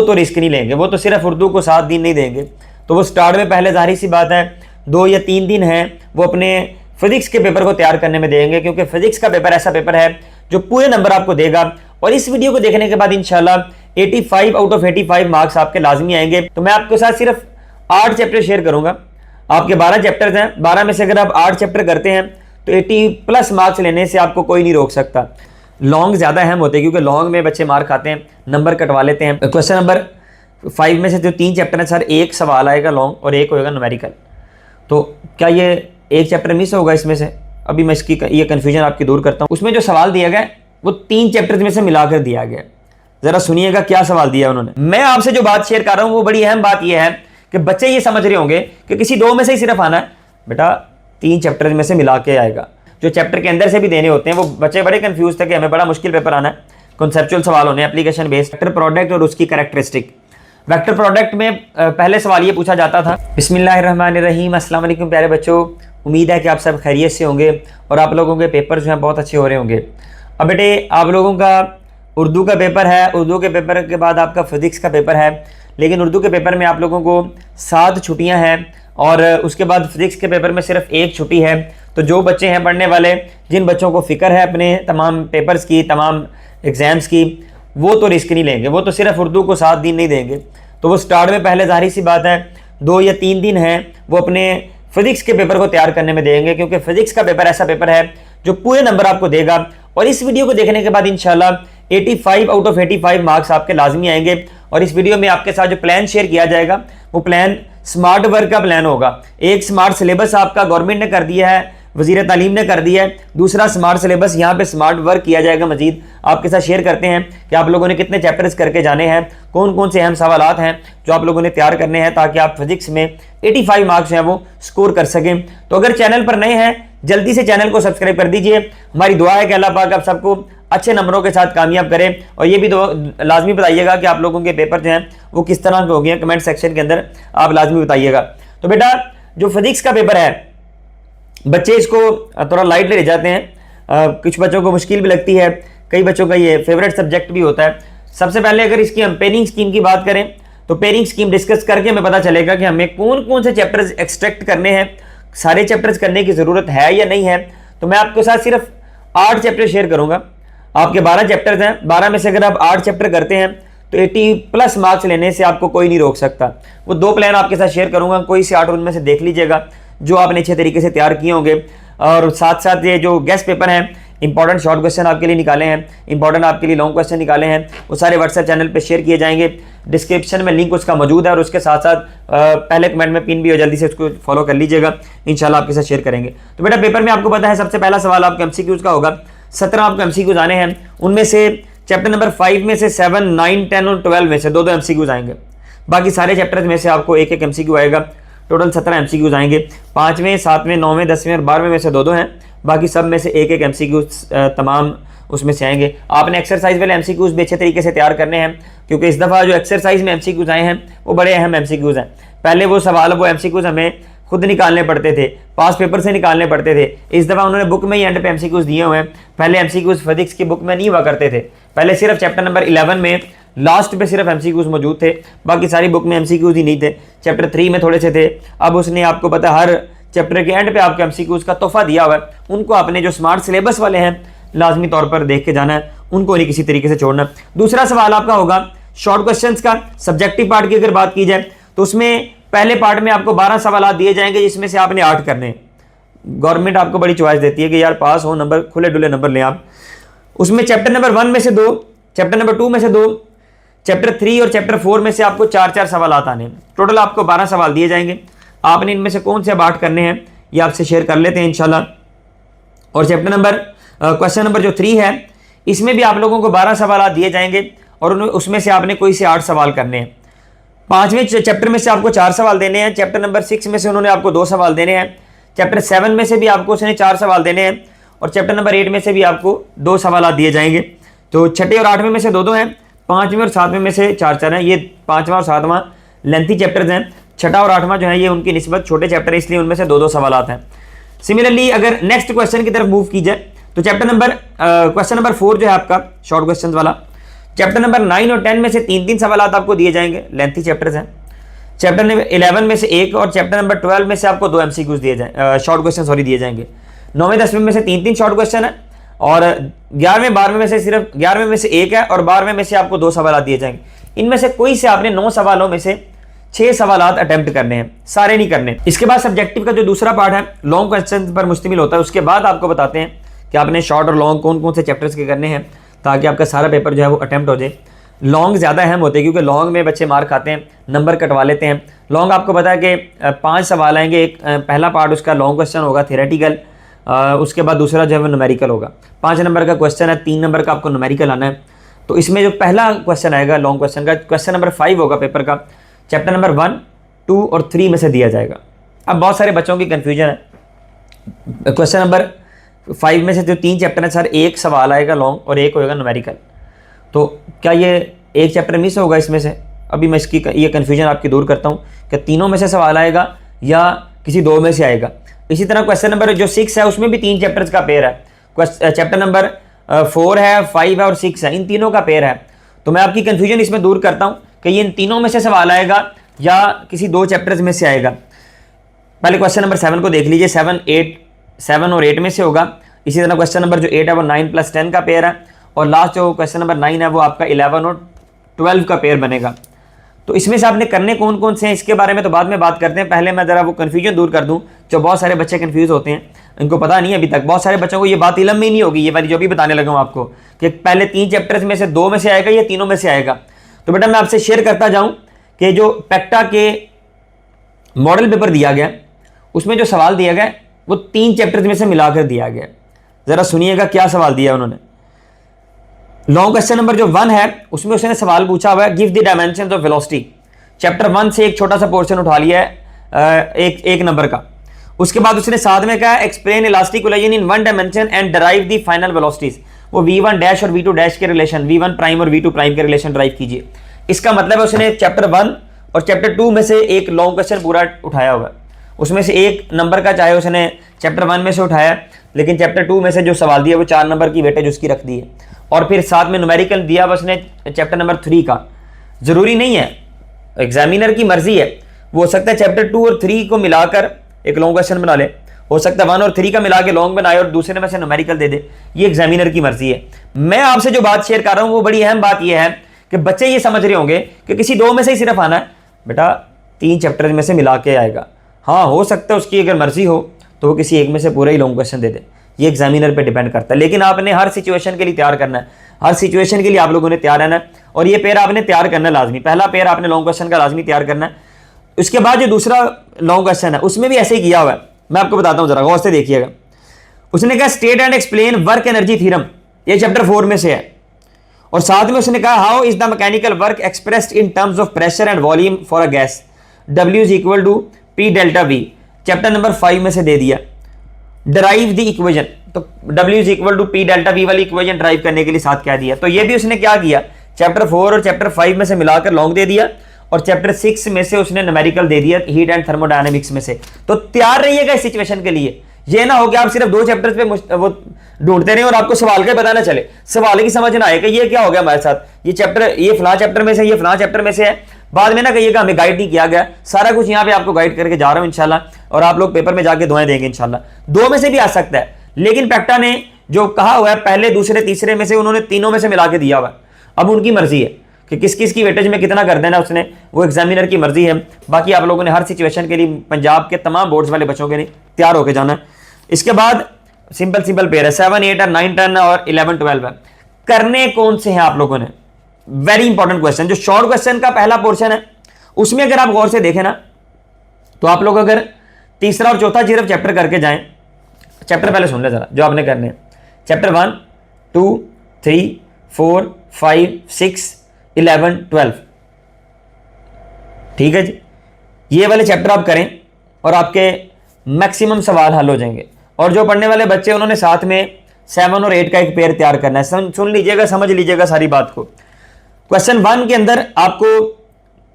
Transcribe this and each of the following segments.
तो रिस्क नहीं लेंगे, वो तो सिर्फ उर्दू को 7 दिन नहीं देंगे, तो वो स्टार्ट में पहले जाहिर सी बात है 2 या 3 दिन है वो अपने फिजिक्स के पेपर को तैयार करने में देंगे, क्योंकि फिजिक्स का पेपर ऐसा पेपर है जो पूरे नंबर आपको देगा। और इस वीडियो को देखने के बाद इंशाल्लाह 85 आउट ऑफ 85 मार्क्स आपके लाजमी आएंगे। तो मैं आपके साथ सिर्फ 8 चैप्टर शेयर करूंगा, आपके 12 चैप्टर्स हैं, 12 में से अगर आप 8 चैप्टर करते हैं तो 80+ मार्क्स लेने से आपको कोई नहीं रोक सकता। लॉन्ग ज़्यादा अहम होते हैं क्योंकि लॉन्ग में बच्चे मार्क खाते हैं, नंबर कटवा लेते हैं। क्वेश्चन नंबर 5 में से जो 3 चैप्टर हैं सर, एक सवाल आएगा लॉन्ग और एक होएगा न्यूमेरिकल, तो क्या ये एक चैप्टर मिस होगा इसमें से? अभी मैं इसकी ये कन्फ्यूजन आपकी दूर करता हूँ। उसमें जो सवाल दिया गया वो 3 चैप्टर्स में से मिलाकर दिया गया। जरा सुनिएगा क्या सवाल दिया उन्होंने। मैं आपसे जो बात शेयर कर रहा हूँ वो बड़ी अहम बात यह है कि बच्चे ये समझ रहे होंगे कि किसी 2 में से ही सिर्फ आना है। बेटा 3 चैप्टर में से मिला के आएगा, जो चैप्टर के अंदर से भी देने होते हैं। वो बच्चे बड़े कंफ्यूज थे कि हमें बड़ा मुश्किल पेपर आना है, कॉन्सेप्चुअल सवाल होने, एप्लीकेशन बेस्ड, वेक्टर प्रोडक्ट और उसकी कैरेक्टरिस्टिक। वेक्टर प्रोडक्ट में पहले सवाल ये पूछा जाता था, बिस्मिल्लाहिर्रहमानिर्रहीम, अस्सलाम वालेकुम प्यारे बच्चों, उम्मीद है कि आप सब खैरियत से होंगे और आप लोगों के पेपर जो हैं बहुत अच्छे हो रहे होंगे। अब बेटे आप लोगों का उर्दू का पेपर है, उर्दू के पेपर के बाद आपका फिजिक्स का पेपर है, लेकिन उर्दू के पेपर में आप लोगों को 7 छुट्टियां हैं और उसके बाद फिजिक्स के पेपर में सिर्फ 1 छुट्टी है। तो जो बच्चे हैं पढ़ने वाले, जिन बच्चों को फ़िक्र है अपने तमाम पेपर्स की, तमाम एग्ज़ाम्स की, वो तो रिस्क नहीं लेंगे, वो तो सिर्फ उर्दू को 7 दिन नहीं देंगे। तो वो स्टार्ट में पहले जाहिर सी बात है 2 या 3 दिन है वो अपने फिजिक्स के पेपर को तैयार करने में देंगे, क्योंकि फिजिक्स का पेपर ऐसा पेपर है जो पूरे नंबर आपको देगा। और इस वीडियो को देखने के बाद इंशाल्लाह 85 आउट ऑफ 85 मार्क्स आपके लाजमी आएंगे। और इस वीडियो में आपके साथ जो प्लान शेयर किया जाएगा वो प्लान स्मार्ट वर्क का प्लान होगा। एक स्मार्ट सिलेबस आपका गवर्नमेंट ने कर दिया है, वजीर तालीम ने कर दिया है, दूसरा स्मार्ट सिलेबस यहाँ पे स्मार्ट वर्क किया जाएगा। मजीद आपके साथ शेयर करते हैं कि आप लोगों ने कितने चैप्टर्स करके जाने हैं, कौन कौन से अहम सवालात हैं जो आप लोगों ने तैयार करने हैं, ताकि आप फिजिक्स में 85 मार्क्स हैं वो स्कोर कर सकें। तो अगर चैनल पर नए हैं जल्दी से चैनल को सब्सक्राइब कर दीजिए। हमारी दुआ है कि अल्लाह पाक आप सबको अच्छे नंबरों के साथ कामयाब करें। और ये भी लाजमी बताइएगा कि आप लोगों के पेपर जो हैं वो किस तरह के हो गए हैं, कमेंट सेक्शन के अंदर आप लाजमी बताइएगा। तो बेटा जो फिजिक्स का पेपर है, बच्चे इसको थोड़ा लाइट ले जाते हैं, कुछ बच्चों को मुश्किल भी लगती है, कई बच्चों का ये फेवरेट सब्जेक्ट भी होता है। सबसे पहले अगर इसकी हम पेयरिंग स्कीम की बात करें तो पेयरिंग स्कीम डिस्कस करके हमें पता चलेगा कि हमें कौन कौन से चैप्टर्स एक्सट्रैक्ट करने हैं, सारे चैप्टर्स करने की ज़रूरत है या नहीं है। तो मैं आपके साथ सिर्फ 8 चैप्टर शेयर करूंगा, आपके 12 चैप्टर्स हैं, 12 में से अगर आप 8 चैप्टर करते हैं तो 80+ मार्क्स लेने से आपको कोई नहीं रोक सकता। वो 2 प्लान आपके साथ शेयर करूंगा, कोई से 8 उनमें से देख लीजिएगा जो आपने अच्छे तरीके से तैयार किए होंगे। और साथ साथ ये जो गेस्ट पेपर हैं, इंपॉर्टेंट शॉर्ट क्वेश्चन आपके लिए निकाले हैं, इंपॉर्टेंट आपके लिए लॉन्ग क्वेश्चन निकाले हैं, वो सारे व्हाट्सएप चैनल पे शेयर किए जाएंगे। डिस्क्रिप्शन में लिंक उसका मौजूद है और उसके साथ साथ पहले कमेंट में पिन भी हो, जल्दी से उसको फॉलो कर लीजिएगा, इंशाल्लाह आपके साथ शेयर करेंगे। तो बेटा पेपर में आपको पता है सबसे पहला सवाल आपके MCQs का होगा। 17 आपको MCQs आने हैं, उनमें से चैप्टर नंबर 5 में से 7, 9, 10 और 12 में से 2-2 MCQs आएंगे। बाकी सारे चैप्टर्स में से आपको 1-1 MCQ आएगा। टोटल 17 MCQs आएंगे। 5वें, 7वें, 9वें, 10वें और 12वें में से 2-2 हैं, बाकी सब में से 1-1 MCQs तमाम उसमें से आएंगे। आपने एक्सरसाइज वाले MCQs भी अच्छे तरीके से तैयार करने हैं, क्योंकि इस दफ़ा जो एक्सरसाइज में MCQs आए हैं वो बड़े अहम MCQs हैं। पहले वो सवाल, वो MCQs हमें खुद निकालने पड़ते थे, पास पेपर से निकालने पड़ते थे। इस दफ़ा उन्होंने बुक में ही एंड पे MCQs दिए हुए हैं। पहले MCQs फिजिक्स की बुक में नहीं हुआ करते थे, पहले सिर्फ चैप्टर नंबर 11 में लास्ट पे सिर्फ MCQs मौजूद थे, बाकी सारी बुक में MCQs ही नहीं थे। चैप्टर 3 में थोड़े से थे। अब उसने आपको पता हर चैप्टर के एंड पे आपको MCQs का तोहफा दिया हुआ है। उनको आपने जो स्मार्ट सिलेबस वाले हैं लाजमी तौर पर देख के जाना है, उनको नहीं किसी तरीके से छोड़ना। दूसरा सवाल आपका होगा शॉर्ट क्वेश्चंस का। सब्जेक्टिव पार्ट की अगर बात की जाए तो उसमें पहले पार्ट में आपको 12 सवाल दिए जाएंगे, जिसमें से आपने 8 करने हैं। गवर्नमेंट आपको बड़ी चॉइस देती है कि यार पास हो, नंबर खुले डुले नंबर लें आप। उसमें चैप्टर नंबर 1 में से 2, चैप्टर नंबर 2 में से 2, चैप्टर 3 और चैप्टर 4 में से आपको 4-4 सवाल आने हैं। टोटल आपको 12 सवाल दिए जाएंगे। आपने इनमें से कौन से अब 8 करने हैं ये आपसे शेयर कर लेते हैं इंशाल्लाह। और चैप्टर नंबर क्वेश्चन नंबर जो 3 है, इसमें भी आप लोगों को 12 सवाल दिए जाएंगे और उसमें से आपने कोई से 8 सवाल करने हैं। 5वें चैप्टर में से आपको 4 सवाल देने हैं। चैप्टर नंबर 6 में से उन्होंने आपको 2 सवाल देने हैं। चैप्टर 7 में से भी आपको उसने 4 सवाल देने हैं और चैप्टर नंबर 8 में से भी आपको 2 सवाल दिए जाएंगे। तो 6ठे और 8वें में से 2-2 हैं, 5वें और 7वें में से 4-4 हैं। ये 5वां और 7वां लेंथी चैप्टर्स हैं। 6ठा और 8वां जो है ये उनकी निस्बत छोटे चैप्टर है, इसलिए उनमें से 2-2 सवाल हैं। सिमिलरली अगर नेक्स्ट क्वेश्चन की तरफ मूव की जाए तो चैप्टर नंबर क्वेश्चन नंबर 4 जो है आपका शॉर्ट क्वेश्चन वाला, चैप्टर नंबर 9 और 10 में से 3-3 सवाल आपको दिए जाएंगे, लेंथी चैप्टर्स हैं। चैप्टर नंबर 11 में से एक और चैप्टर नंबर 12 में से आपको 2 MCQs दिए जाएंगे, शॉर्ट क्वेश्चन दिए जाएंगे। 9वें 10वें में से 3-3 शॉर्ट क्वेश्चन है और 11वें 12वें में से सिर्फ 11वें में से एक है और 12वें में से आपको 2 सवाल दिए जाएंगे। इनमें से कोई से आपने 9 सवालों में से 6 सवाल अटेम्प्ट करने हैं, सारे नहीं करने। इसके बाद सब्जेक्टिव का जो दूसरा पार्ट है लॉन्ग क्वेश्चन पर मुश्तमिल होता है। उसके बाद आपको बताते हैं कि आपने शॉर्ट और लॉन्ग कौन कौन से चैप्टर्स के करने हैं ताकि आपका सारा पेपर जो है वो अटेम्प्ट हो जाए। लॉन्ग ज़्यादा अहम होते हैं क्योंकि लॉन्ग में बच्चे मार्क खाते हैं, नंबर कटवा लेते हैं। लॉन्ग आपको पता है कि 5 सवाल आएंगे, एक पहला पार्ट उसका लॉन्ग क्वेश्चन होगा थियोरेटिकल, उसके बाद दूसरा जो है वो न्यूमेरिकल होगा। 5 नंबर का क्वेश्चन है, 3 नंबर का आपको न्यूमेरिकल आना है। तो इसमें जो पहला क्वेश्चन आएगा लॉन्ग क्वेश्चन का, क्वेश्चन नंबर 5 होगा पेपर का, चैप्टर नंबर 1, 2 और 3 में से दिया जाएगा। अब बहुत सारे बच्चों की कन्फ्यूजन है, क्वेश्चन नंबर 5 में से जो 3 चैप्टर है सर, एक सवाल आएगा लॉन्ग और एक होगा न्यूमेरिकल, तो क्या ये एक चैप्टर मिस होगा इसमें से? अभी मैं इसकी ये कन्फ्यूजन आपकी दूर करता हूँ कि तीनों में से सवाल आएगा या किसी 2 में से आएगा। इसी तरह क्वेश्चन नंबर जो 6 है उसमें भी 3 चैप्टर्स का पेयर है, चैप्टर नंबर 4 है, 5 है और 6 है, इन तीनों का पेयर है। तो मैं आपकी कन्फ्यूजन इसमें दूर करता हूँ कि ये इन तीनों में से सवाल आएगा या किसी 2 चैप्टर्स में से आएगा। पहले क्वेश्चन नंबर 7 को देख लीजिए, 7 और 8 में से होगा। इसी तरह क्वेश्चन नंबर जो 8 है वो 9 + 10 का पेयर है और लास्ट जो क्वेश्चन नंबर 9 है वो आपका 11 और 12 का पेयर बनेगा। तो इसमें से आपने करने कौन कौन से हैं इसके बारे में तो बाद में बात करते हैं। पहले मैं ज़रा वो कन्फ्यूजन दूर कर दूं, जो बहुत सारे बच्चे कन्फ्यूज़ होते हैं, इनको पता नहीं है अभी तक। बहुत सारे बच्चों को ये बात इलम में ही नहीं होगी, ये वाली जो भी बताने लगा हूँ आपको, कि पहले 3 चैप्टर्स में से 2 में से आएगा या तीनों में से आएगा। तो बेटा मैं आपसे शेयर करता जाऊँ कि जो पैक्टा के मॉडल पेपर दिया गया उसमें जो सवाल दिया गया वो 3 चैप्टर्स में से मिलाकर दिया गया। ज़रा सुनिएगा क्या सवाल दिया उन्होंने। लॉन्ग क्वेश्चन नंबर जो 1 है उसमें उसने सवाल पूछा हुआ है, give the dimensions of velocity. Chapter 1 से एक छोटा सा पोर्शन उठा लिया है एक नंबर का। उसके बाद उसने साथ में कहा explain elastic collision in 1 dimension and derive the final velocities. वो v1 डैश और v2 डैश के रिलेशन, v1 प्राइम और v2 प्राइम के रिलेशन ड्राइव कीजिए। इसका मतलब है उसने चैप्टर 1 और चैप्टर 2 में से एक लॉन्ग क्वेश्चन पूरा उठाया हुआ है, उसमें से एक नंबर का चाहे उसने चैप्टर 1 में से उठाया, लेकिन चैप्टर 2 में से जो सवाल दिया वो 4 नंबर की वेटेज उसकी रख दी है। और फिर साथ में न्यूमेरिकल दिया उसने चैप्टर नंबर 3 का। ज़रूरी नहीं है, एग्जामिनर की मर्जी है, वो हो सकता है चैप्टर 2 और 3 को मिलाकर एक लॉन्ग क्वेश्चन बना ले, हो सकता है 1 और 3 का मिला के लॉन्ग बनाए और दूसरे में से न्यूमेरिकल दे दे, ये एग्जामिनर की मर्जी है। मैं आपसे जो बात शेयर कर रहा हूँ वो बड़ी अहम बात यह है कि बच्चे ये समझ रहे होंगे कि किसी 2 में से ही सिर्फ आना है। बेटा 3 चैप्टर में से मिला के आएगा। हाँ, हो सकता है उसकी अगर मर्जी हो तो वो किसी एक में से पूरा ही लॉन्ग क्वेश्चन दे दे, ये एग्जामिनर पे डिपेंड करता है। लेकिन आपने हर सिचुएशन के लिए तैयार करना है, हर सिचुएशन के लिए आप लोगों ने तैयार रहना है और ये पेयर आपने तैयार करना है लाजमी। पहला पेयर आपने लॉन्ग क्वेश्चन का लाजमी तैयार करना है। उसके बाद जो दूसरा लॉन्ग क्वेश्चन है उसमें भी ऐसे ही किया हुआ है, मैं आपको बताता हूँ, जरा गौर से देखिएगा। उसने कहा state and explain work energy theorem, ये चैप्टर 4 में से है। और साथ में उसने कहा how is the mechanical work expressed in terms of pressure and volume for a gas, W is equal to P delta V, chapter number 5 में से दे दिया। ड्राइव द इक्वेशन, तो W is equal to P delta V वाली equation derive करने के लिए साथ क्या दिया। तो ये भी उसने क्या किया, चैप्टर 4 और चैप्टर 5 में से मिलाकर लॉन्ग दे दिया और चैप्टर 6 में से उसने न्यूमेरिकल दे दिया हीट एंड थर्मोडायनेमिक्स में से। तो तैयार रहिएगा इस सिचुएशन के लिए, ये ना हो कि आप सिर्फ 2 चैप्टर्स पे वो ढूंढते रहे और आपको सवाल का पता ना चले, सवाल की समझ ना आए कि ये क्या हो गया हमारे साथ, ये चैप्टर ये फलां चैप्टर में से, ये फलां चैप्टर में से है। बाद में ना कहिएगा हमें गाइड नहीं किया गया। सारा कुछ यहाँ पे आपको गाइड करके जा रहा हूँ इंशाल्लाह, और आप लोग पेपर में जाके दुआएं देंगे इंशाल्लाह। 2 में से भी आ सकता है, लेकिन पैक्टा ने जो कहा हुआ है पहले दूसरे तीसरे में से उन्होंने तीनों में से मिला के दिया हुआ है। अब उनकी मर्जी है कि किस किस की वेटेज में कितना कर देना उसने, वो एग्जामिनर की मर्जी है। बाकी आप लोगों ने हर सिचुएशन के लिए पंजाब के तमाम बोर्ड्स वाले बच्चों के लिए तैयार होकर जाना है। इसके बाद सिंपल पेयर है, 7, 8 और 9, 10 और 11, 12 है। करने कौन से हैं आप लोगों ने, वेरी इंपॉर्टेंट क्वेश्चन। जो शॉर्ट क्वेश्चन का पहला पोर्शन है उसमें अगर आप गौर से देखें ना, तो आप लोग अगर तीसरा और चौथा सिर्फ चैप्टर करके जाएं, चैप्टर पहले सुन ले जरा जो आपने करने हैं, चैप्टर 1, 2, 3, 4, 5, 6, 11, 12, ठीक है जी। ये वाले चैप्टर आप करें और आपके मैक्सिमम सवाल हल हो जाएंगे। और जो पढ़ने वाले बच्चे उन्होंने साथ में 7 और 8 का एक पेयर तैयार करना है। सुन लीजिएगा, समझ लीजिएगा सारी बात को। क्वेश्चन 1 के अंदर आपको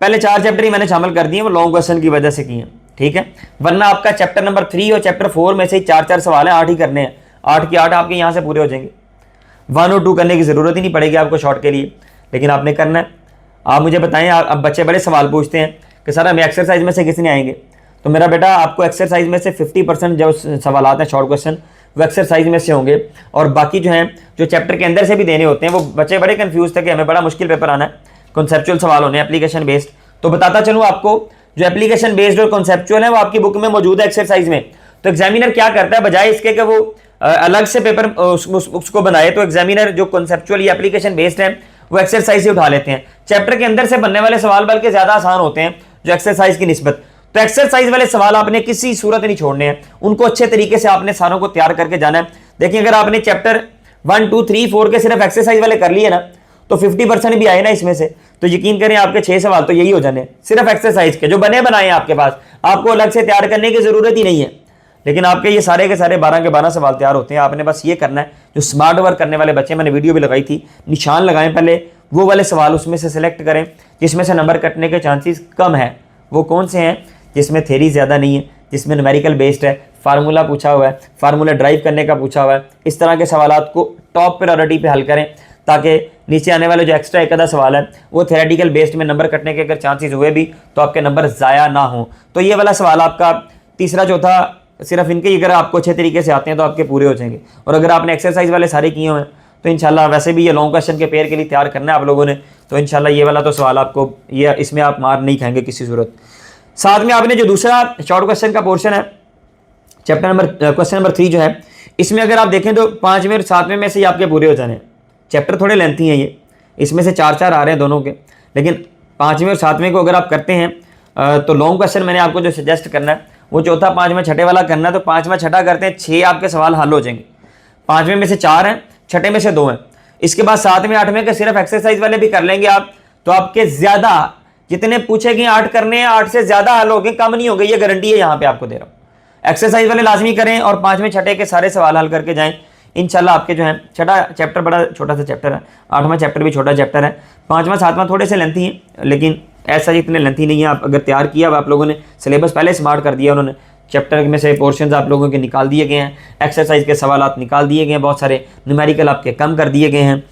पहले 4 चैप्टर ही मैंने शामिल कर दिए, वो लॉन्ग क्वेश्चन की वजह से किए हैं, ठीक है। वरना आपका चैप्टर नंबर 3 और चैप्टर 4 में से 4-4 सवाल हैं, 8 ही करने हैं। 8 के 8 आपके यहाँ से पूरे हो जाएंगे, 1 और 2 करने की जरूरत ही नहीं पड़ेगी आपको शॉर्ट के लिए। लेकिन आपने करना है। आप मुझे बताएं, अब बच्चे बड़े सवाल पूछते हैं कि सर हमें एक्सरसाइज में से किसने आएंगे। तो मेरा बेटा आपको एक्सरसाइज में से 50% जो सवाल हैं शॉर्ट क्वेश्चन वो एक्सरसाइज में से होंगे, और बाकी जो हैं जो चैप्टर के अंदर से भी देने होते हैं। वो बच्चे बड़े कंफ्यूज थे कि हमें बड़ा मुश्किल पेपर आना है, कॉन्सेप्चुअल सवाल होने एप्लीकेशन बेस्ड। तो बताता चलूँ आपको, जो एप्लीकेशन बेस्ड और कॉन्सेप्चुअल है वो आपकी बुक में मौजूद है एक्सरसाइज में। तो एग्जामिनर क्या करता है, बजाय इसके कि वो अलग से पेपर उसको बनाए, तो एग्जामिनर जो कॉन्सेप्चुअल या एप्लीकेशन बेस्ड है वो एक्सरसाइज से उठा लेते हैं। चैप्टर के अंदर से बनने वाले सवाल बल्कि ज्यादा आसान होते हैं जो एक्सरसाइज की निस्बत। तो एक्सरसाइज वाले सवाल आपने किसी सूरत नहीं छोड़ने हैं, उनको अच्छे तरीके से आपने सारों को तैयार करके जाना है। देखिए अगर आपने चैप्टर 1, 2, 3, 4 के सिर्फ एक्सरसाइज वाले कर लिए ना, तो 50% भी आए ना इसमें से, तो यकीन करें आपके 6 सवाल तो यही हो जाने सिर्फ एक्सरसाइज के, जो बने बनाए हैं आपके पास, आपको अलग से तैयार करने की जरूरत ही नहीं है। लेकिन आपके ये सारे के सारे 12 के 12 सवाल तैयार होते हैं। आपने बस ये करना है, जो स्मार्ट वर्क करने वाले बच्चे, मैंने वीडियो भी लगाई थी, निशान लगाएं पहले, वो वाले सवाल उसमें से सिलेक्ट करें जिसमें से नंबर कटने के चांसेस कम है। वो कौन से हैं, जिसमें थ्योरी ज़्यादा नहीं है, जिसमें न्यूमेरिकल बेस्ड है, फार्मूला पूछा हुआ है, फार्मूला ड्राइव करने का पूछा हुआ है। इस तरह के सवालात को टॉप प्रायोरिटी पे हल करें, ताकि नीचे आने वाले जो एक्स्ट्रा एक आधा सवाल है वो थ्योरेटिकल बेस्ड में नंबर कटने के अगर चांसेस हुए भी तो आपके नंबर ज़ाया ना हो। तो ये वाला सवाल आपका तीसरा चौथा सिर्फ इनके अगर आपको अच्छे तरीके से आते हैं तो आपके पूरे हो जाएंगे। और अगर आपने एक्सरसाइज वाले सारे किए हुए हैं तो इंशाल्लाह, वैसे भी ये लॉन्ग क्वेश्चन के पेयर के लिए तैयार करना है आप लोगों ने, तो इंशाल्लाह ये वाला तो सवाल आपको, ये इसमें आप मार नहीं खाएंगे किसी सूरत। साथ में आपने जो दूसरा शॉर्ट क्वेश्चन का पोर्शन है, चैप्टर नंबर क्वेश्चन नंबर 3 जो है, इसमें अगर आप देखें तो 5वें और 7वें में से ही आपके पूरे हो जाने हैं। चैप्टर थोड़े लेंथी हैं ये, इसमें से 4-4 आ रहे हैं दोनों के, लेकिन 5वें और 7वें को अगर आप करते हैं तो लॉन्ग क्वेश्चन मैंने आपको जो सजेस्ट करना है वो चौथा, 5वां, छठे वाला करना है। तो 5वां छठा करते हैं, 6 आपके सवाल हल हो जाएंगे। 5वें में से 4 हैं, छठे में से 2 हैं। इसके बाद 7वें 8वें के सिर्फ एक्सरसाइज वाले भी कर लेंगे आप, तो आपके ज्यादा जितने पूछे गए 8 करने हैं, 8 से ज्यादा हल हो गए, कम नहीं हो गए, ये गारंटी है यहाँ पे आपको दे रहा हूँ। एक्सरसाइज वाले लाजमी करें और 5वें छठे के सारे सवाल हल करके जाएं। इंशाल्लाह आपके जो है, छठा चैप्टर बड़ा छोटा सा चैप्टर है, 8वां चैप्टर भी छोटा चैप्टर है, 5वां 7वां थोड़े से लेंथी हैं, लेकिन ऐसा इतने लेंथी नहीं है। आप अगर तैयार किया, आप लोगों ने सिलेबस पहले स्मार्ट कर दिया, उन्होंने चैप्टर में से पोर्शंस आप लोगों के निकाल दिए गए हैं, एक्सरसाइज के सवाल निकाल दिए गए हैं, बहुत सारे न्यूमेरिकल आपके कम कर दिए गए हैं।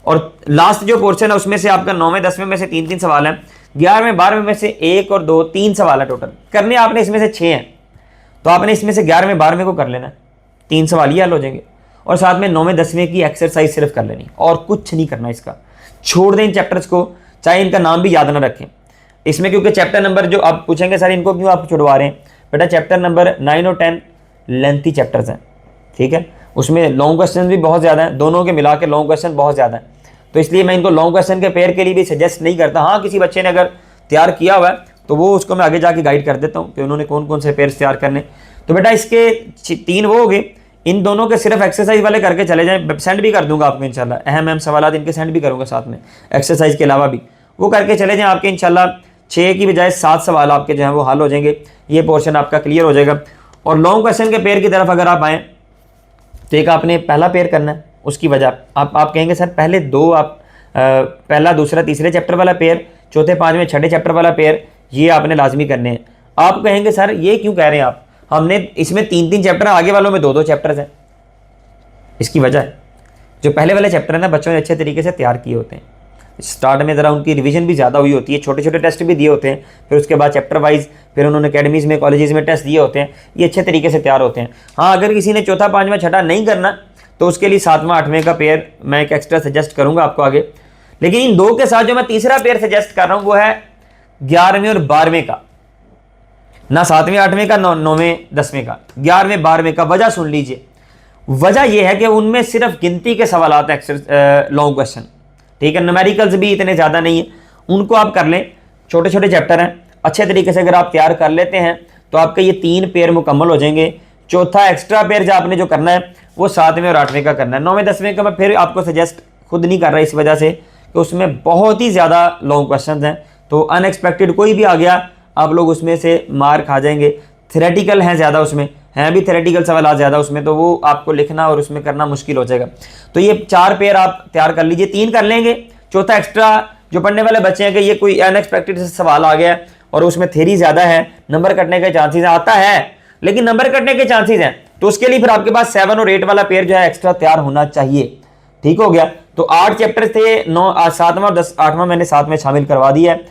और लास्ट जो पोर्शन है उसमें से आपका 9वें 10वें में से 3-3 सवाल हैं, 11वें 12वें में से 1 और 2 3 सवाल है टोटल करने आपने, इसमें से 6 हैं। तो आपने इसमें से 11वें 12वें को कर लेना है, 3 सवाल ही हल हो जाएंगे, और साथ में 9वें 10वें की एक्सरसाइज सिर्फ कर लेनी, और कुछ नहीं करना। इसका छोड़ दें इन चैप्टर्स को, चाहे इनका नाम भी याद ना रखें इसमें, क्योंकि चैप्टर नंबर जो आप पूछेंगे सर इनको क्यों आप छुड़वा रहे हैं, बेटा चैप्टर नंबर 9 और 10 लेंथी चैप्टर्स हैं, ठीक है, उसमें लॉन्ग क्वेश्चन भी बहुत ज़्यादा हैं, दोनों के मिला के लॉन्ग क्वेश्चन बहुत ज़्यादा हैं। तो इसलिए मैं इनको लॉन्ग क्वेश्चन के पेयर के लिए भी सजेस्ट नहीं करता। हाँ, किसी बच्चे ने अगर तैयार किया हुआ है तो वो उसको मैं आगे जाके गाइड कर देता हूँ कि उन्होंने कौन कौन से पेयर्स तैयार करने। तो बेटा इसके 3 वो हो गए, इन दोनों के सिर्फ एक्सरसाइज वाले करके चले जाएं, सेंड भी कर दूंगा आपको इंशाल्लाह, अहम सवाल इनके सेंड भी करूँगा साथ में, एक्सरसाइज के अलावा भी वो करके चले जाएँ। आपके इंशाल्लाह 6 की बजाय 7 सवाल आपके जो हैं वो हल हो जाएंगे, ये पोर्शन आपका क्लियर हो जाएगा। और लॉन्ग क्वेश्चन के पेयर की तरफ अगर आप आएँ तो एक आपने पहला पेयर करना है, उसकी वजह आप कहेंगे सर पहले 2 आप पहला दूसरा तीसरे चैप्टर वाला पेयर, चौथे 5वें 6ठे चैप्टर वाला पेयर, ये आपने लाजमी करने हैं। आप कहेंगे सर ये क्यों कह रहे हैं आप, हमने इसमें 3-3 चैप्टर, आगे वालों में 2-2 चैप्टर्स हैं। इसकी वजह है जो पहले वाले चैप्टर है ना, बच्चों ने अच्छे तरीके से तैयार किए होते हैं, स्टार्ट में ज़रा उनकी रिवीजन भी ज़्यादा हुई होती है, छोटे छोटे टेस्ट भी दिए होते हैं, फिर उसके बाद चैप्टर वाइज फिर उन्होंने अकेडमीज़ में कॉलेजेस में टेस्ट दिए होते हैं, ये अच्छे तरीके से तैयार होते हैं। हाँ, अगर किसी ने चौथा 5वां 6ठा नहीं करना तो उसके लिए 7वां 8वें का पेयर मैं एक एक्स्ट्रा सजेस्ट करूँगा आपको आगे। लेकिन इन 2 के साथ जो मैं तीसरा पेयर सजेस्ट कर रहा हूँ वो है 11वें और 12वें का, ना 7वें 8वें का, 9वें 10वें का, 11वें 12वें का। वजह सुन लीजिए, वजह यह है कि उनमें सिर्फ गिनती के सवाल आते हैं, लॉन्ग क्वेश्चन, ठीक है, न्यूमेरिकल्स भी इतने ज़्यादा नहीं है, उनको आप कर लें, छोटे छोटे चैप्टर हैं, अच्छे तरीके से अगर आप तैयार कर लेते हैं तो आपके ये 3 पेयर मुकम्मल हो जाएंगे। चौथा एक्स्ट्रा पेयर जो आपने जो करना है वो 7वें और 8वें का करना है। 9वें 10वें का मैं फिर आपको सजेस्ट खुद नहीं कर रहा, इस वजह से कि उसमें बहुत ही ज़्यादा लॉन्ग क्वेश्चन हैं, तो अनएक्सपेक्टेड कोई भी आ गया आप लोग उसमें से मार खा जाएंगे। थ्योरेटिकल हैं ज़्यादा, उसमें हैं भी थ्योरेटिकल सवाल ज़्यादा उसमें, तो वो आपको लिखना और उसमें करना मुश्किल हो जाएगा। तो ये 4 पेयर आप तैयार कर लीजिए, 3 कर लेंगे, चौथा एक्स्ट्रा जो पढ़ने वाले बच्चे हैं कि ये कोई अनएक्सपेक्टेड सवाल आ गया और उसमें थ्योरी ज़्यादा है, नंबर कटने के चांसेस आता है, लेकिन नंबर कटने के चांसेस हैं, तो उसके लिए फिर आपके पास 7 और 8 वाला पेयर जो है एक्स्ट्रा तैयार होना चाहिए। ठीक हो गया। तो 8 चैप्टर थे, 9 7वां और 8वां मैंने साथ में शामिल करवा दिया है।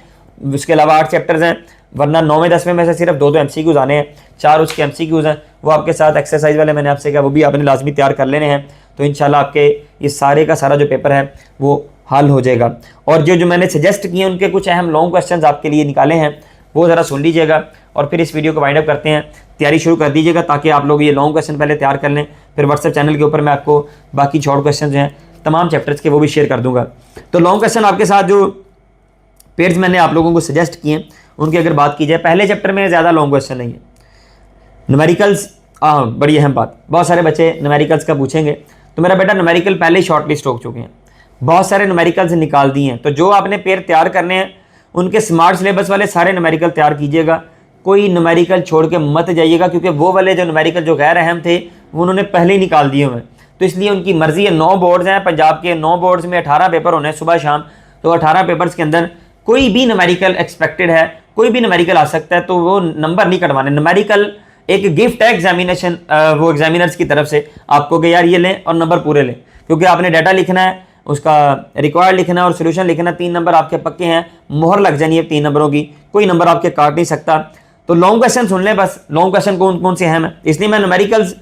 उसके अलावा 8 चैप्टर्स हैं, वरना 9वें 10वें में से सिर्फ 2 MCQs आने हैं, 4 उसके MCQs हैं। वो आपके साथ एक्सरसाइज वाले मैंने आपसे कहा वो भी आपने लाजमी तैयार कर लेने हैं। तो इंशाल्लाह आपके ये सारे का सारा जो पेपर है वो हल हो जाएगा। और जो मैंने सजेस्ट किए उनके कुछ अहम लॉन्ग क्वेश्चन आपके लिए निकाले हैं वो ज़रा सुन लीजिएगा और फिर इस वीडियो को वाइंड अप करते हैं। तैयारी शुरू कर दीजिएगा ताकि आप लोग ये लॉन्ग क्वेश्चन पहले तैयार कर लें, फिर व्हाट्सएप चैनल के ऊपर मैं आपको बाकी शॉर्ट क्वेश्चन जो हैं तमाम चैप्टर्स के वो भी शेयर कर दूंगा। तो लॉन्ग क्वेश्चन आपके साथ जो पेयर्स मैंने आप लोगों को सजेस्ट किए उनकी अगर बात की जाए, पहले चैप्टर में ज़्यादा लॉन्ग क्वेश्चन नहीं है। न्यूमेरिकल्स, बड़ी अहम बात, बहुत सारे बच्चे न्यूमेरिकल्स का पूछेंगे, तो मेरा बेटा न्यूमेरिकल पहले ही शॉर्ट लिस्ट हो चुके हैं, बहुत सारे न्यूमेरिकल्स निकाल दिए हैं। तो जो आपने पेयर तैयार करने हैं उनके स्मार्ट सिलेबस वाले सारे न्यूमेरिकल तैयार कीजिएगा, कोई न्यूमेरिकल छोड़ के मत जाइएगा, क्योंकि वो वाले जो न्यूमेरिकल जो गैर अहम थे वो उन्होंने पहले ही निकाल दिए हुए हैं। तो इसलिए उनकी मर्जी है। 9 बोर्ड्स हैं पंजाब के, 9 बोर्ड्स में 18 पेपर होने हैं सुबह शाम। तो 18 पेपर्स के अंदर कोई भी न्यूमेरिकल एक्सपेक्टेड है, कोई भी न्यूमेरिकल आ सकता है, तो वो नंबर नहीं कटवाने। न्यूमेरिकल एक गिफ्ट है एग्जामिनेशन, वो एग्जामिनर्स की तरफ से आपको कि यार ये लें और नंबर पूरे लें, क्योंकि आपने डाटा लिखना है, उसका रिक्वायर्ड लिखना है और सोल्यूशन लिखना। 3 नंबर आपके पक्के हैं, मोहर लग जानी है 3 नंबरों की, कोई नंबर आपके काट नहीं सकता। तो लॉन्ग क्वेश्चन सुन लें बस, लॉन्ग क्वेश्चन कौन कौन से अहम है, इसलिए मैं न्यूमेरिकल्स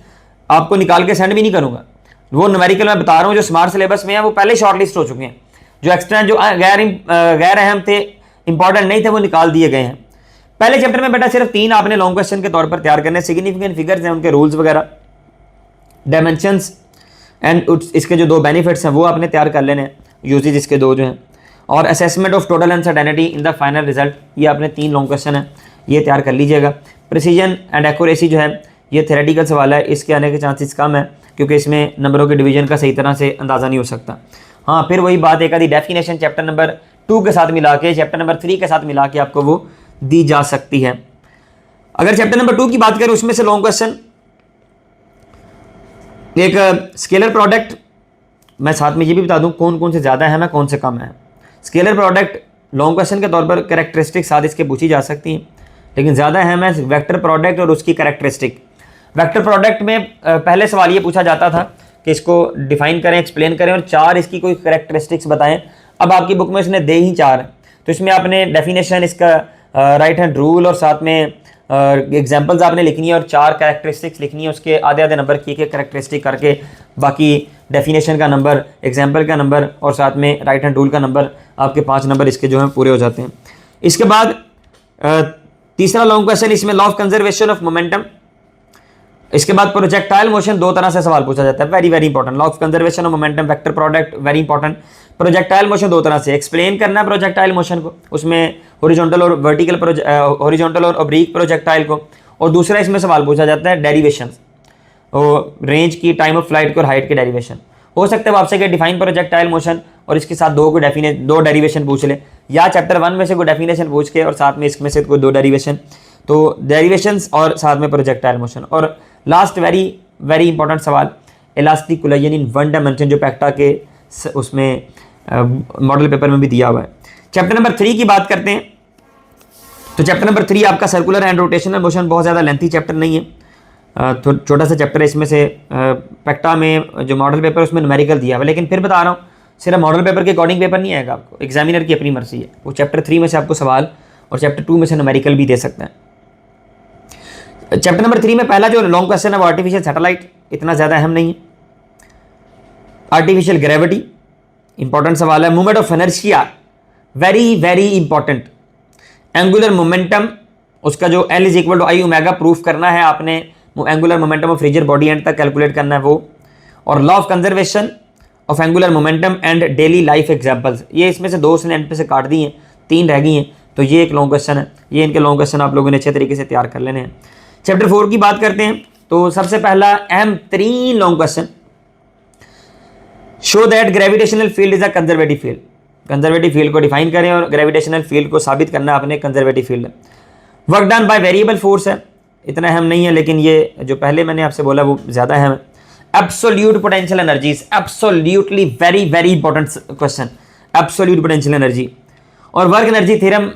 आपको निकाल के सेंड भी नहीं करूँगा। वो न्यूमेरिकल मैं बता रहा हूँ जो स्मार्ट सिलेबस में है वो पहले शॉर्ट लिस्ट हो चुके हैं, जो एक्स्ट्रा जो गैर अहम थे, इंपॉर्टेंट नहीं थे, वो निकाल दिए गए हैं। पहले चैप्टर में बेटा सिर्फ 3 आपने लॉन्ग क्वेश्चन के तौर पर तैयार करने, सिग्निफिकेंट फिगर्स हैं, उनके रूल्स वगैरह, डायमेंशंस एंड इसके जो 2 बेनिफिट्स हैं वो आपने तैयार कर लेने हैं, यूजेज इसके 2 जो हैं, और assessment of total uncertainty in the final result, ये आपने 3 लॉन्ग क्वेश्चन है, ये तैयार कर लीजिएगा। प्रिसीजन एंड एक्यूरेसी जो है ये थ्योरेटिकल सवाल है, इसके आने के चांसेस कम है क्योंकि इसमें नंबरों के डिवीजन का सही तरह से अंदाज़ा नहीं हो सकता। हाँ, फिर वही बात, एक आधी डेफिनेशन चैप्टर नंबर 2 के साथ मिला के, चैप्टर नंबर 3 के साथ मिला के आपको वो दी जा सकती है। अगर चैप्टर नंबर 2 की बात करें उसमें से लॉन्ग क्वेश्चन, एक स्केलर प्रोडक्ट, मैं साथ में ये भी बता दूं कौन कौन से ज़्यादा है, कौन से कम है। स्केलर प्रोडक्ट लॉन्ग क्वेश्चन के तौर पर कैरेक्टरिस्टिक साथ इसके पूछी जा सकती हैं, लेकिन ज़्यादा अहम है वेक्टर प्रोडक्ट और उसकी कैरेक्टरिस्टिक। वेक्टर प्रोडक्ट में पहले सवाल ये पूछा जाता था कि इसको डिफाइन करें, एक्सप्लेन करें और 4 इसकी कोई कैरेक्टरिस्टिक्स बताएं। अब आपकी बुक में इसने दे ही 4 है, तो इसमें आपने डेफिनेशन, इसका राइट हैंड रूल और साथ में एग्जाम्पल्स आपने लिखनी है और 4 कैरेक्टरिस्टिक्स लिखनी है। उसके आधे आधे नंबर की एक कैरेक्टरिस्टिक करके बाकी डेफिनेशन का नंबर, एग्जाम्पल का नंबर और साथ में राइट हैंड रूल का नंबर, आपके 5 नंबर इसके जो हैं पूरे हो जाते हैं। इसके बाद तीसरा लॉन्ग क्वेश्चन, इसमें law of conservation of momentum. इसके बाद प्रोजेक्टाइल मोशन, 2 तरह से सवाल पूछा जाता है, very very important. Law of conservation of momentum, vector product, very important. Projectile motion 2 तरह से एक्सप्लेन करना है प्रोजेक्टाइल मोशन को, उसमें हॉरिजॉन्टल और वर्टिकल, हॉरिजॉन्टल और ऑब्लीक प्रोजेक्टाइल को, और दूसरा इसमें सवाल पूछा जाता है डेरिवेशन, रेंज की, टाइम ऑफ फ्लाइट की और हाइट के डेरिवेशन। हो सकता है आपसे कि डिफाइन प्रोजेक्टाइल मोशन और इसके साथ 2 डेरिवेशन पूछ ले, या चैप्टर 1 में से कोई डेफिनेशन पूछ के और साथ में इसमें से कोई 2 डेरिवेशन, तो डेरिवेशंस और साथ में प्रोजेक्टाइल मोशन। और लास्ट वेरी वेरी इंपॉर्टेंट सवाल, इलास्टिक कोलिजन इन 1 डायमेंशन, जो पैक्टा के उसमें मॉडल पेपर में भी दिया हुआ है। चैप्टर नंबर 3 की बात करते हैं, तो चैप्टर नंबर 3 आपका सर्कुलर एंड रोटेशनल मोशन, बहुत ज़्यादा लेंथी चैप्टर नहीं है, तो छोटा सा चैप्टर है। इसमें से पैक्टा में जो मॉडल पेपर उसमें न्यूमेरिकल दिया हुआ है, लेकिन फिर बता रहा हूँ सिर्फ मॉडल पेपर के अकॉर्डिंग पेपर नहीं आएगा आपको, एग्जामिनर की अपनी मर्जी है, वो चैप्टर 3 में से आपको सवाल और चैप्टर 2 में से न्यूमेरिकल भी दे सकता है। चैप्टर नंबर 3 में पहला जो लॉन्ग क्वेश्चन है वो आर्टिफिशियल सैटेलाइट, इतना ज़्यादा अहम नहीं है। आर्टिफिशियल ग्रेविटी इंपॉर्टेंट सवाल है। Movement of inertia, very very important. Angular momentum, उसका जो L = I ω प्रूफ करना है आपने, angular momentum of rigid body and तक कैलकुलेट करना है वो। और law of conservation of angular momentum and daily life examples, ये इसमें से 2 उसने एंड पे से काट दी हैं, 3 रह गई हैं, तो ये एक लॉन्ग क्वेश्चन है। ये इनके लॉन्ग क्वेश्चन आप लोगों ने अच्छे तरीके से तैयार कर लेने हैं। चैप्टर 4 की बात करते हैं, तो सबसे पहला अहम 3 long question, show that gravitational field is a conservative field. Conservative field को डिफाइन करें और ग्रेविटेशनल फील्ड को साबित करना आपने कंजर्वेटिव फील्ड है। Work done by variable force है, इतना अहम नहीं है, लेकिन ये जो पहले मैंने आपसे बोला वो ज़्यादा अहम है। Absolute potential energies, absolutely very very important question, absolute potential energy. और वर्क एनर्जी थ्योरम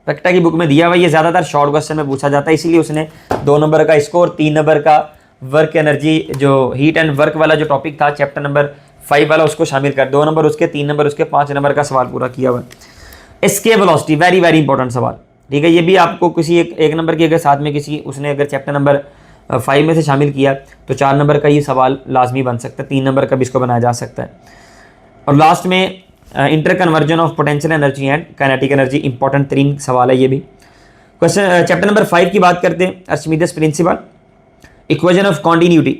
पैक्टा की बुक में दिया हुआ, ये ज़्यादातर शॉर्ट क्वेश्चन में पूछा जाता है, इसीलिए उसने 2 नंबर का इसको और 3 नंबर का वर्क एनर्जी, जो हीट एंड वर्क वाला जो टॉपिक था चैप्टर नंबर 5 वाला उसको शामिल कर, 2 नंबर उसके, 3 नंबर उसके, 5 नंबर का सवाल पूरा किया हुआ है। Escape velocity very very important सवाल, ठीक है। ये भी आपको किसी एक नंबर के अगर साथ में किसी उसने अगर चैप्टर नंबर 5 में से शामिल किया तो 4 नंबर का ये सवाल लाजमी बन सकता है, 3 नंबर का भी इसको बनाया जा सकता है। और लास्ट में inter conversion of potential energy and kinetic energy, important 3 सवाल है ये भी। क्वेश्चन चैप्टर नंबर 5 की बात करते हैं, आर्चिमिडीज प्रिंसिपल, इक्वेशन ऑफ कॉन्टिन्यूटी,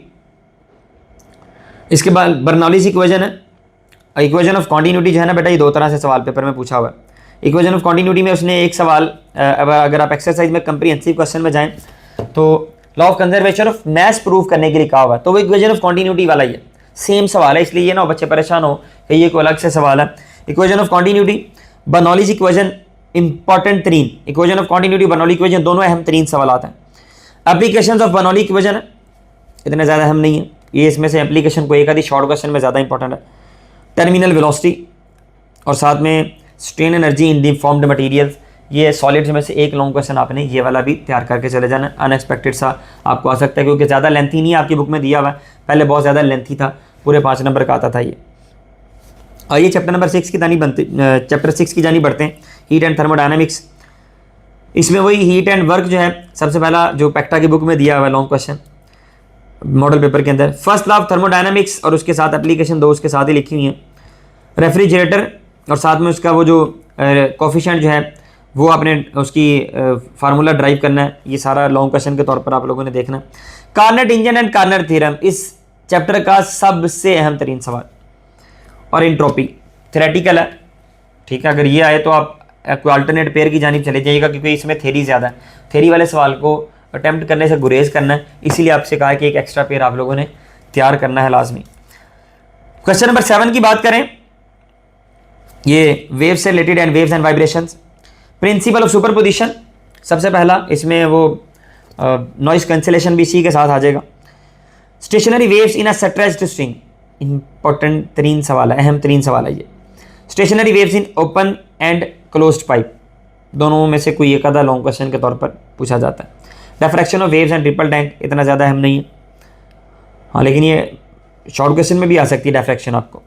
इसके बाद बर्नौलीज इक्वेशन है। इक्वेशन ऑफ कॉन्टिन्यूटी जो है ना बेटा, ये 2 तरह से सवाल पेपर में पूछा हुआ है। इक्वेशन ऑफ कॉन्टिन्यूटी में उसने एक सवाल, अगर आप एक्सरसाइज में कंप्रीहेंसिव क्वेश्चन में जाएं तो law of conservation of mass prove करने के लिए कहा हुआ है, तो वो इक्वेशन ऑफ कॉन्टिन्यूटी वाला ही है, सेम सवाल है, इसलिए ये ना बच्चे परेशान हो कि ये कोई अलग से सवाल है। Equation of continuity, Bernoulli's equation, important 3 equation of continuity, Bernoulli equation, दोनों अहम 3 सवाल हैं। एप्लीकेशन ऑफ बर्नौली इक्वेशन है, इतने ज़्यादा अहम नहीं है ये, इसमें से एप्लीकेशन को एक आधी शॉर्ट क्वेश्चन में ज़्यादा इंपॉर्टेंट है। टर्मिनल वेलोसिटी और साथ में strain energy in deformed materials, ये सॉलिड्स में से एक लॉन्ग क्वेश्चन आपने ये वाला भी तैयार करके चले जाना, अनएक्सपेक्टेड सा आपको आ सकता है क्योंकि ज़्यादा लेंथी नहीं है, आपकी बुक में दिया हुआ है, पहले बहुत ज़्यादा लेंथी था, पूरे 5 नंबर का आता था ये। आइए चैप्टर नंबर 6 की चैप्टर 6 की जानी बढ़ते हैं, हीट एंड थर्मोडायनामिक्स। इसमें वही हीट एंड वर्क जो है, सबसे पहला जो पैक्टा की बुक में दिया हुआ है लॉन्ग क्वेश्चन मॉडल पेपर के अंदर, फर्स्ट लॉ ऑफ थर्मोडायनामिक्स और उसके साथ एप्लीकेशन 2 उसके साथ ही लिखी हुई है। रेफ्रिजरेटर और साथ में उसका वो जो कोफिशिएंट जो है वो आपने उसकी फार्मूला ड्राइव करना है, ये सारा लॉन्ग क्वेश्चन के तौर पर आप लोगों ने देखना है। Carnot engine and Carnot theorem, इस चैप्टर का सबसे अहम तरीन सवाल। और एंट्रोपी थ्योरेटिकल है, ठीक है, अगर ये आए तो आप कोई अल्टरनेट पेयर की जानिब चले जाइएगा क्योंकि इसमें थ्योरी ज़्यादा है, थ्योरी वाले सवाल को अटेम्प्ट करने से गुरेज करना है, इसीलिए आपसे कहा कि एक एक्स्ट्रा पेयर आप लोगों ने तैयार करना है लाजमी। क्वेश्चन नंबर 7 की बात करें, ये वेव से related and waves and vibrations, principle of superposition, सबसे पहला इसमें वो नॉइस कैंसिलेशन भी इसी के साथ आ जाएगा। Stationery waves in a stretched string, important 3 सवाल है, अहम 3 सवाल है ये। Stationery waves in open and closed pipe, दोनों में से कोई एक आधा लॉन्ग क्वेश्चन के तौर पर पूछा जाता है। Diffraction of waves and triple tank, इतना ज़्यादा अहम नहीं है, हाँ, लेकिन ये शॉर्ट क्वेश्चन में भी आ सकती है डिफ्रैक्शन आपको।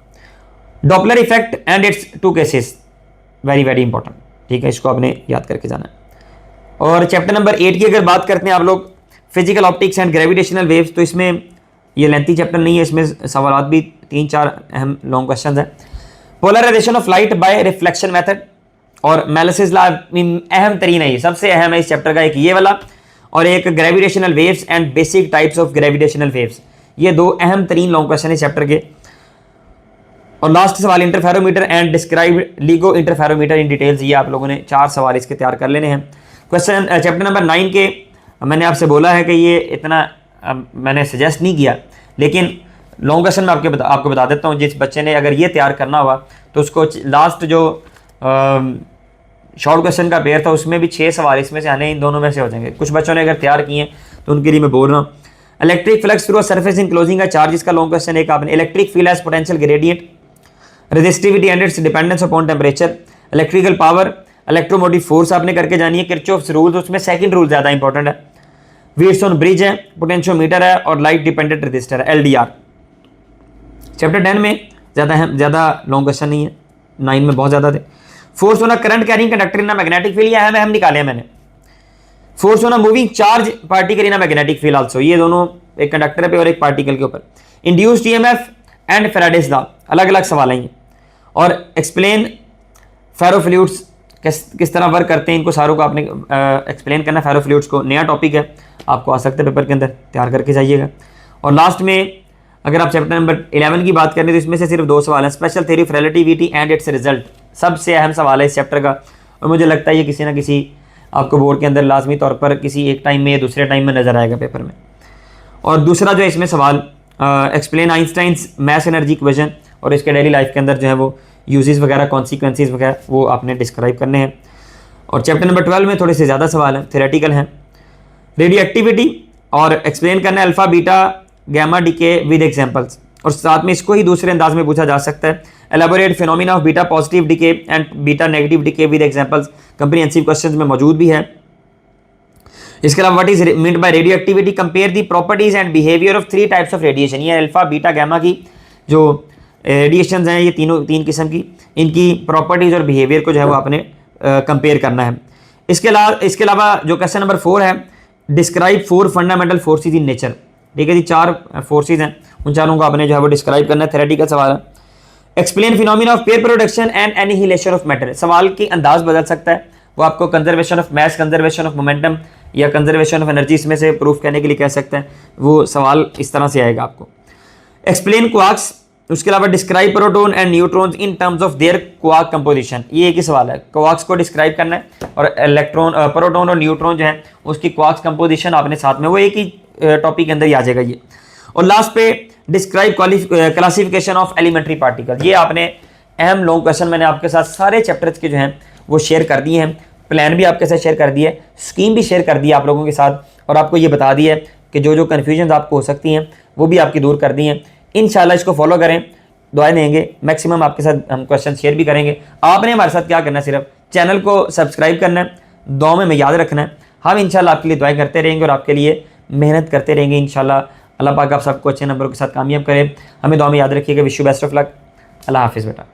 Doppler effect and it's 2 cases, very very important, ठीक है, इसको आपने याद करके जाना है। और चैप्टर नंबर 8 की अगर बात करते हैं आप लोग, physical optics and gravitational waves, तो इसमें ये लेंथी चैप्टर नहीं है, इसमें सवाल भी 3-4 अहम लॉन्ग क्वेश्चन हैं। Polarization of light by reflection method और मेलिसिस लॉ, अहम तरीन है, ये सबसे अहम है इस चैप्टर का, एक ये वाला और एक gravitational waves and basic types of gravitational waves, ये 2 अहम तरीन लॉन्ग क्वेश्चन है चैप्टर के। और लास्ट सवाल interferometer and describe LIGO interferometer in details, ये आप लोगों ने 4 सवाल इसके तैयार कर लेने हैं। क्वेश्चन चैप्टर नंबर 9 के मैंने आपसे बोला है कि ये इतना मैंने सजेस्ट नहीं किया, लेकिन लॉन्ग क्वेश्चन में आपको बता देता हूँ, जिस बच्चे ने अगर ये तैयार करना हुआ तो उसको लास्ट जो शॉर्ट क्वेश्चन का पेयर था उसमें भी 6 सवाल इसमें से आने, इन दोनों में से हो जाएंगे। कुछ बच्चों ने अगर तैयार किए तो उनके लिए मैं बोल रहा हूँ। Electric flux through surface enclosing का चार्ज, इसका लॉन्ग क्वेश्चन एक आपने, electric field as potential gradient, resistivity and its dependence upon temperature, electrical power, electromotive force आपने करके जानी है, किरचॉफ्स रूल्स, उसमें सेकंड रूल ज़्यादा इंपॉर्टेंट है, व्हीटस्टोन ब्रिज है, पोटेंशियोमीटर है और लाइट डिपेंडेंट रजिस्टर है, LDR। चैप्टर 10 में ज़्यादा लॉन्ग क्वेश्चन नहीं है, 9 में बहुत ज़्यादा थे। Force on a current carrying conductor in a magnetic field, ये अहम निकाले हैं मैंने। Force on a moving charge particle in a magnetic field also, ये दोनों एक कंडक्टर पे और एक पार्टिकल के ऊपर। Induced EMF and Faraday's law, अलग अलग सवाल हैं। और एक्सप्लेन फेरोफ्लूइड्स किस तरह वर्क करते हैं, इनको सारों को आपने एक्सप्लेन करना। फेरोफ्लूइड्स को नया टॉपिक है, आपको आ सकता है पेपर के अंदर, तैयार करके जाइएगा। और लास्ट में अगर आप चैप्टर नंबर 11 की बात करें तो इसमें से सिर्फ 2 सवाल हैं, special theory of relativity and it's result, सबसे अहम सवाल है इस चैप्टर का। और मुझे लगता है ये किसी ना किसी आपको बोर्ड के अंदर लाजमी तौर पर किसी एक टाइम में या दूसरे टाइम में नजर आएगा पेपर में। और दूसरा जो है इसमें सवाल, explain Einstein's mass energy equation, और इसके डेली लाइफ के अंदर जो है वो यूजेस वगैरह, कॉन्सिक्वेंसेस वगैरह वो आपने डिस्क्राइब करने हैं। और चैप्टर नंबर 12 में थोड़े से ज़्यादा सवाल हैं, थ्योरेटिकल हैं। रेडियो एक्टिविटी और एक्सप्लेन करना है alpha beta gamma decay with examples, और साथ में इसको ही दूसरे अंदाज में पूछा जा सकता है, elaborate phenomena of beta positive decay and beta negative decay with examples, comprehensive questions में मौजूद भी है। इसके अलावा what is meant by radioactivity, compare the properties and behaviour of 3 types of radiation, ये अल्फा बीटा गैमा की जो radiations हैं ये तीन किस्म की, इनकी प्रॉपर्टीज़ और बिहेवियर को जो है वो आपने कंपेयर करना है। इसके अलावा जो क्वेश्चन नंबर 4 है, describe 4 fundamental forces in nature. ठीक है जी, 4 फोर्सेज हैं, उन चारों को आपने जो है वो डिस्क्राइब करना है। थ्योरेटिकल सवाल है। Explain phenomena of pair production and annihilation of matter. सवाल की अंदाज बदल सकता है, वो आपको conservation of mass, conservation of momentum या कंजर्वेशन ऑफ एनर्जी इसमें से प्रूफ करने के लिए कह सकता है। वो सवाल इस तरह से आएगा आपको। एक्सप्लेन क्वार्क्स, उसके अलावा describe proton and neutrons in terms of their quark composition. ये एक ही सवाल है, क्वार्क्स को डिस्क्राइब करना है और इलेक्ट्रॉन प्रोटॉन और न्यूट्रॉन जो है उसकी क्वार्क्स कंपोजिशन आपने साथ में, वो एक ही टॉपिक के अंदर ही आ जाएगा ये। और लास्ट पे describe classification of elementary particle. ये आपने अहम लॉन्ग क्वेश्चन मैंने आपके साथ सारे चैप्टर्स के जो हैं वो शेयर कर दिए हैं, प्लान भी आपके साथ शेयर कर दिया है, स्कीम भी शेयर कर दी है आप लोगों के साथ, और आपको ये बता दिया है कि जो जो कन्फ्यूजन आपको हो सकती हैं वो भी आपकी दूर कर दी हैं। इंशाल्लाह इसको फॉलो करें, दुआएं देंगे, मैक्सिमम आपके साथ हम क्वेश्चन शेयर भी करेंगे। आपने हमारे साथ क्या करना है, सिर्फ चैनल को सब्सक्राइब करना है, दुआ में याद रखना है। हम इंशाल्लाह आपके लिए दुआएं करते रहेंगे और आपके लिए मेहनत करते रहेंगे इंशाल्लाह। अल्लाह पाक आप सबको अच्छे नंबरों के साथ कामयाब करे। हमें दुआ में याद रखिएगा। Wish you best of luck. अल्लाह हाफिज़ बेटा।